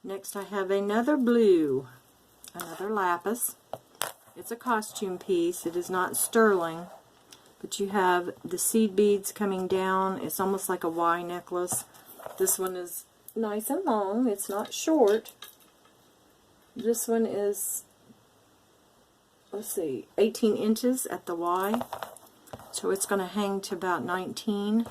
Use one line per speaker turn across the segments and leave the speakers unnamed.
Next I have another blue, another lapis. It's a costume piece. It is not sterling, but you have the seed beads coming down. It's almost like a Y necklace. This one is nice and long. It's not short. This one is, let's see, 18 inches at the Y. So it's going to hang to about 19.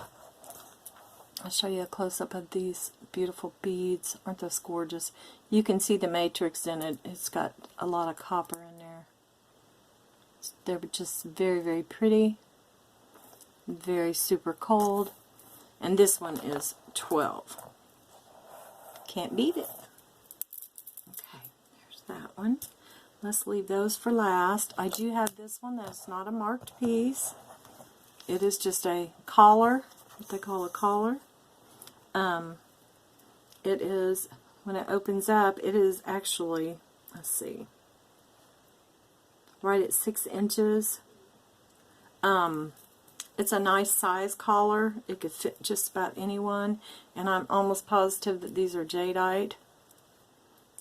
I'll show you a close-up of these beautiful beads. Aren't those gorgeous? You can see the matrix in it. It's got a lot of copper in there. They're just very, very pretty. Very super cold. And this one is 12. Can't beat it. Okay, there's that one. Let's leave those for last. I do have this one that's not a marked piece. It is just a collar, what they call a collar. It is, when it opens up, it is actually, let's see, right at 6 inches. It's a nice size collar. It could fit just about anyone, and I'm almost positive that these are jadeite.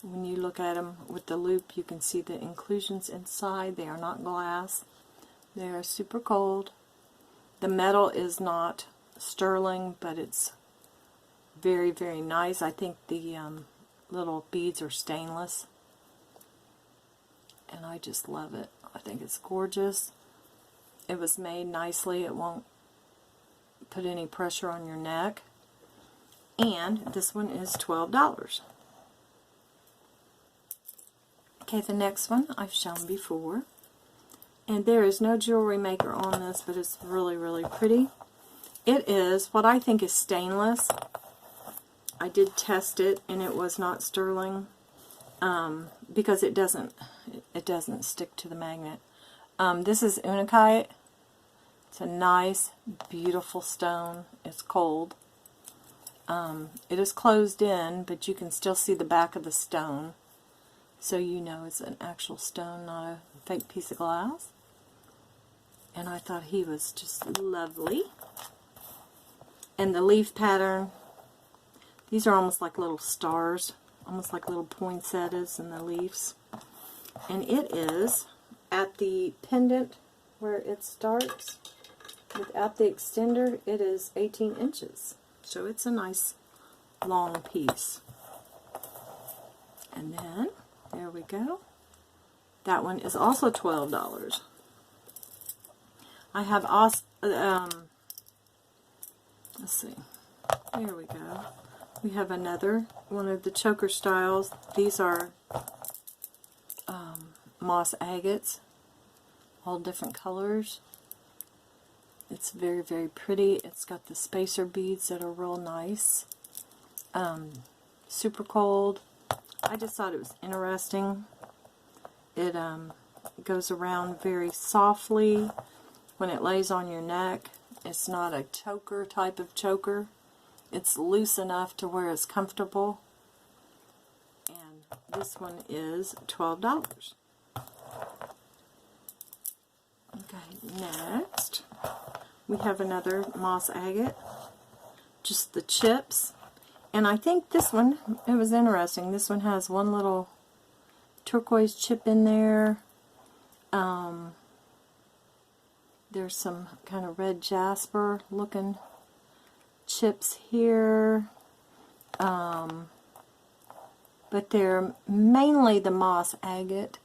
When you look at them with the loop, you can see the inclusions inside. They are not glass. They are super cold. The metal is not sterling, but it's very, very nice. I think the little beads are stainless, and I just love it. I think it's gorgeous. It was made nicely. It won't put any pressure on your neck. And this one is $12. Okay, the next one I've shown before. And there is no jewelry maker on this, but it's really, really pretty. It is what I think is stainless. I did test it, and it was not sterling because it doesn't stick to the magnet. This is unakite. It's a nice, beautiful stone. It's cold. It is closed in, but you can still see the back of the stone, so you know it's an actual stone, not a fake piece of glass. And I thought he was just lovely. And the leaf pattern, these are almost like little stars, almost like little poinsettias in the leaves. And it is at the pendant where it starts, without the extender, it is 18 inches. So it's a nice long piece. And then, there we go. That one is also $12. I have also, let's see, there we go. We have another one of the choker styles. These are moss agates, all different colors. It's very, very pretty. It's got the spacer beads that are real nice. Super cold. I just thought it was interesting. It goes around very softly when it lays on your neck. It's not a choker type of choker. It's loose enough to where it's comfortable. And this one is $12. Okay, next we have another moss agate. Just the chips. And I think this one, it was interesting. This one has one little turquoise chip in there. There's some kind of red jasper looking chips here. But they're mainly the moss agate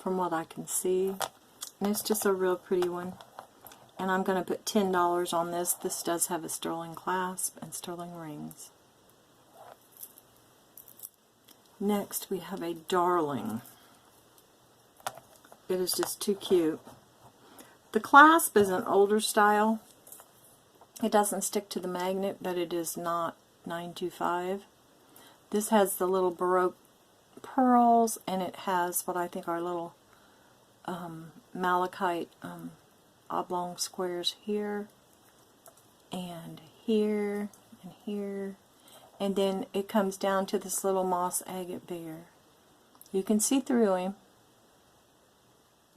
from what I can see. And it's just a real pretty one. And I'm going to put $10 on this. This does have a sterling clasp and sterling rings. Next we have a darling. It is just too cute. The clasp is an older style. It doesn't stick to the magnet, but it is not 925. This has the little Baroque pearls, and it has what I think are little malachite oblong squares here, and here, and here. And then it comes down to this little moss agate bear. You can see through him.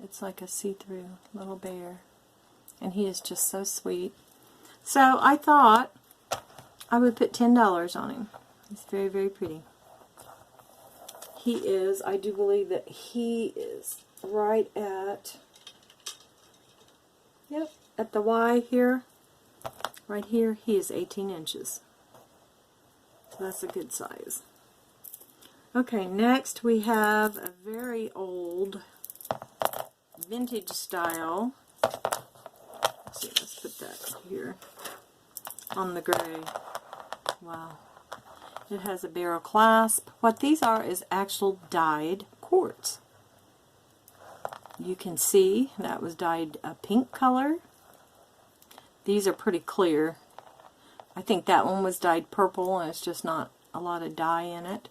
It's like a see-through little bear. And he is just so sweet. So I thought I would put $10 on him. He's very, very pretty. He is, I do believe that he is right at, yep, at the Y here, right here, he is 18 inches. So that's a good size. Okay, next we have a very old vintage style. Let's see, let's put that here on the gray. Wow. It has a barrel clasp. What these are is actual dyed quartz. You can see that was dyed a pink color. These are pretty clear. I think that one was dyed purple and it's just not a lot of dye in it.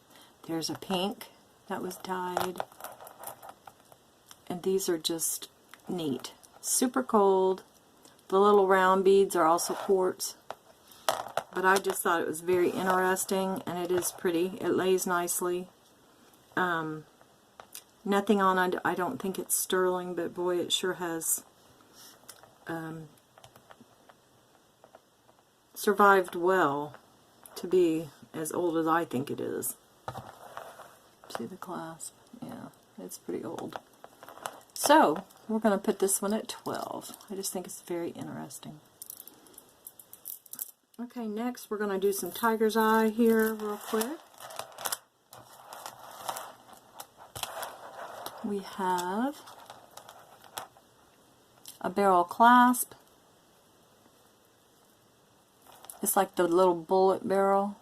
There's a pink that was dyed. And these are just neat. Super cold. The little round beads are also quartz. But I just thought it was very interesting, and it is pretty. It lays nicely. Nothing on it. I don't think it's sterling, but boy, it sure has survived well to be as old as I think it is. See the clasp? Yeah, it's pretty old. So, we're going to put this one at 12. I just think it's very interesting. Okay, next we're going to do some tiger's eye here real quick. We have a barrel clasp. It's like the little bullet barrel.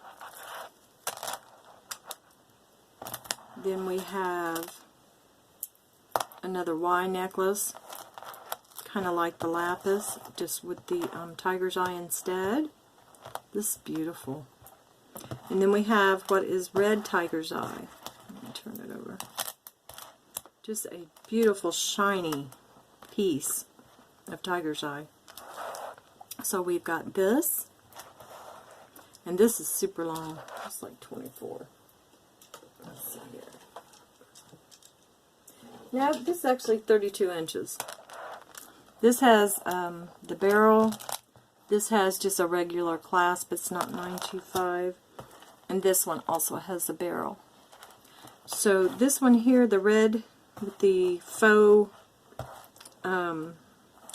Then we have another Y necklace, kind of like the lapis, just with the tiger's eye instead. This is beautiful. And then we have what is red tiger's eye. Let me turn it over. Just a beautiful, shiny piece of tiger's eye. So we've got this, and this is super long. It's like 24. Let's see here. Now, this is actually 32 inches. This has the barrel. This has just a regular clasp. It's not 925. And this one also has a barrel. So this one here, the red with the faux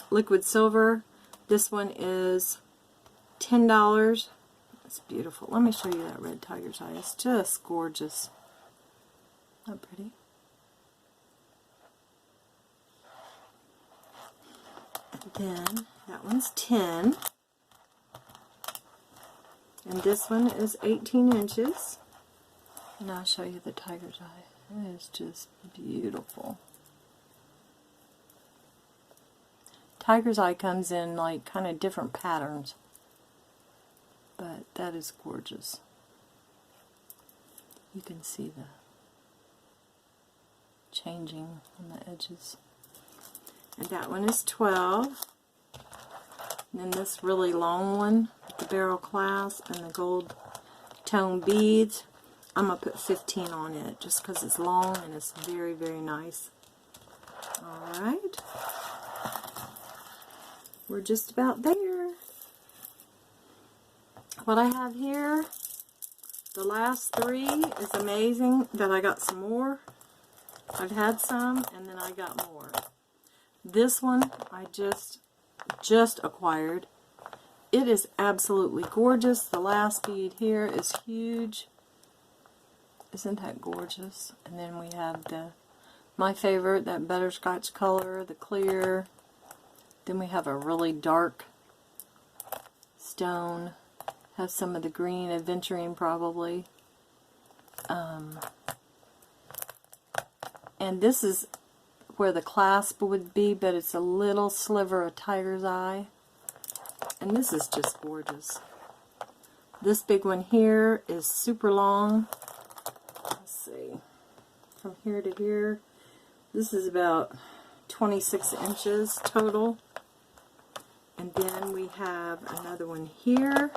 liquid silver, this one is $10. It's beautiful. Let me show you that red tiger's eye. It's just gorgeous. Not pretty. Then that one's 10. And this one is 18 inches. And I'll show you the tiger's eye. It is just beautiful. Tiger's eye comes in like kind of different patterns. But that is gorgeous. You can see the changing on the edges. And that one is 12. And then this really long one with the barrel clasp and the gold tone beads, I'm going to put 15 on it just because it's long and it's very, very nice. Alright. We're just about there. What I have here, the last three, is amazing that I got some more. I've had some and then I got more. This one I just acquired. It is absolutely gorgeous. The last bead here is huge. Isn't that gorgeous? And then we have my favorite, that butterscotch color, the clear. Then we have a really dark stone. Has some of the green aventurine probably. And this is where the clasp would be, but it's a little sliver of tiger's eye. And this is just gorgeous. This big one here is super long. Let's see. From here to here, this is about 26 inches total. And then we have another one here,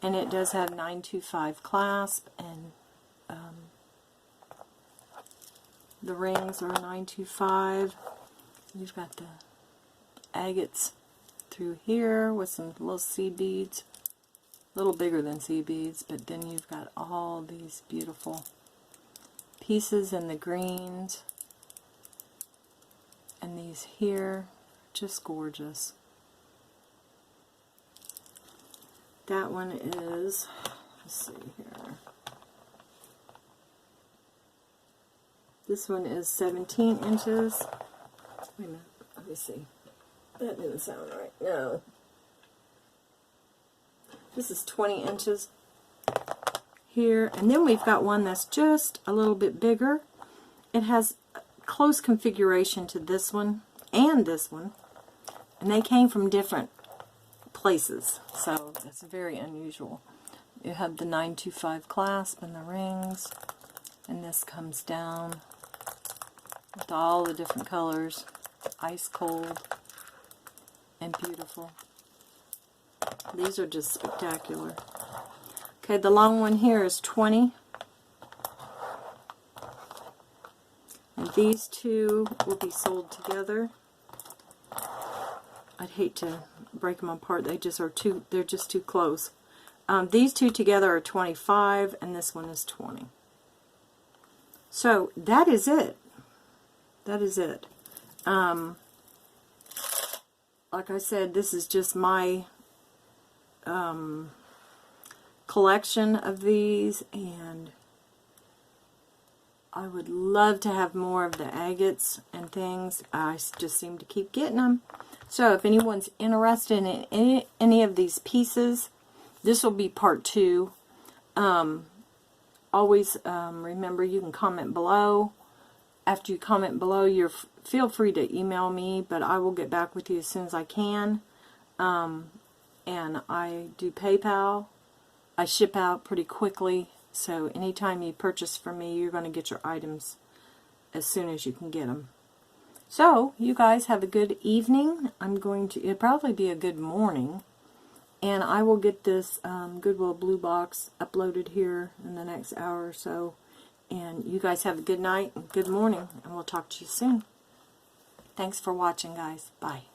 and it does have 925 clasp, and the rings are 925. You've got the agates through here with some little seed beads. A little bigger than sea beads, but then you've got all these beautiful pieces in the greens. And these here, just gorgeous. That one is, let's see here. This one is 17 inches. Wait a minute, let me see. That didn't sound right. No. This is 20 inches here. And then we've got one that's just a little bit bigger. It has close configuration to this one and this one. And they came from different places. So that's very unusual. You have the 925 clasp and the rings. And this comes down with all the different colors. Ice cold and beautiful. These are just spectacular. Okay, the long one here is 20. And these two will be sold together. I'd hate to break them apart. They just are too, they're just too close. These two together are 25 and this one is 20. So that is it. That is it. Like I said, this is just my collection of these, and I would love to have more of the agates and things. I just seem to keep getting them. So if anyone's interested in any of these pieces, this will be part 2. Always remember, you can comment below. After you comment below, feel free to email me, but I will get back with you as soon as I can. And I do PayPal. I ship out pretty quickly, so anytime you purchase from me, you're going to get your items as soon as you can get them. So, you guys have a good evening. It'll probably be a good morning. And I will get this Goodwill Blue Box uploaded here in the next hour or so. And you guys have a good night and good morning, and we'll talk to you soon. Thanks for watching, guys. Bye.